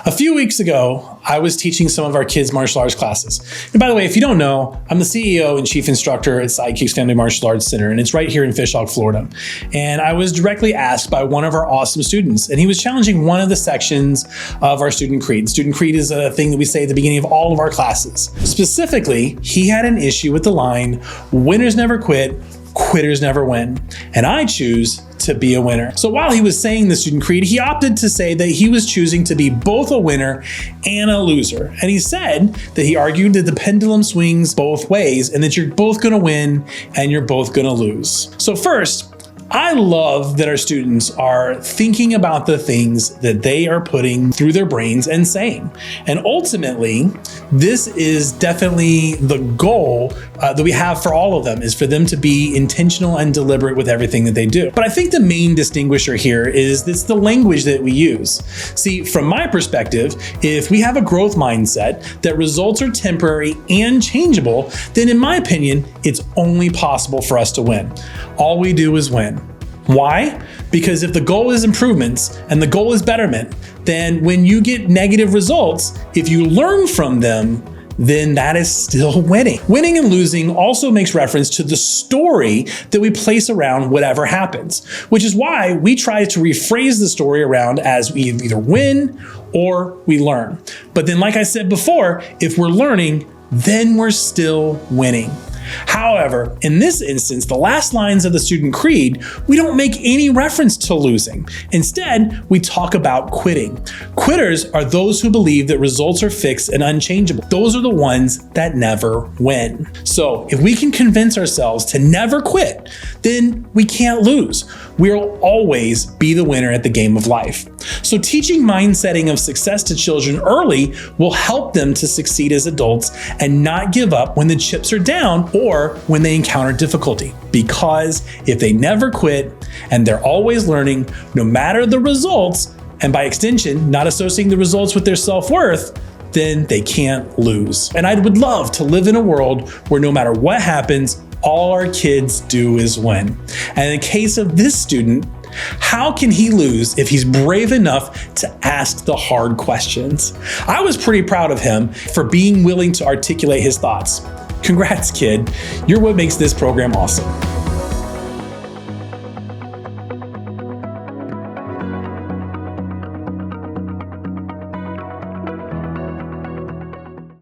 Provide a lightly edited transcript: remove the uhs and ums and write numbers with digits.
A few weeks ago, I was teaching some of our kids' martial arts classes. And by the way, if you don't know, I'm the CEO and chief instructor at Sidekicks Family Martial Arts Center, and it's right here in Fishhawk, Florida. And I was directly asked by one of our awesome students, and he was challenging one of the sections of our student creed. Student creed is a thing that we say at the beginning of all of our classes. Specifically, he had an issue with the line, "Winners never quit, quitters never win, and I choose to be a winner." So while he was saying the student creed, he opted to say that he was choosing to be both a winner and a loser. And he said that he argued that the pendulum swings both ways and that you're both gonna win and you're both gonna lose. So first, I love that our students are thinking about the things that they are putting through their brains and saying. And ultimately, this is definitely the goal that we have for all of them, is for them to be intentional and deliberate with everything that they do. But I think the main distinguisher here is it's the language that we use. See, from my perspective, if we have a growth mindset that results are temporary and changeable, then in my opinion, it's only possible for us to win. All we do is win. Why? Because if the goal is improvements and the goal is betterment, then when you get negative results, if you learn from them, then that is still winning. Winning and losing also makes reference to the story that we place around whatever happens, which is why we try to rephrase the story around as we either win or we learn. But then, like I said before, if we're learning, then we're still winning. However, in this instance, the last lines of the student creed, we don't make any reference to losing. Instead, we talk about quitting. Quitters are those who believe that results are fixed and unchangeable. Those are the ones that never win. So if we can convince ourselves to never quit, then we can't lose. We'll always be the winner at the game of life. So teaching mindsetting of success to children early will help them to succeed as adults and not give up when the chips are down or when they encounter difficulty. Because if they never quit and they're always learning, no matter the results, and by extension, not associating the results with their self-worth, then they can't lose. And I would love to live in a world where no matter what happens, all our kids do is win. And in the case of this student, how can he lose if he's brave enough to ask the hard questions? I was pretty proud of him for being willing to articulate his thoughts. Congrats, kid. You're what makes this program awesome.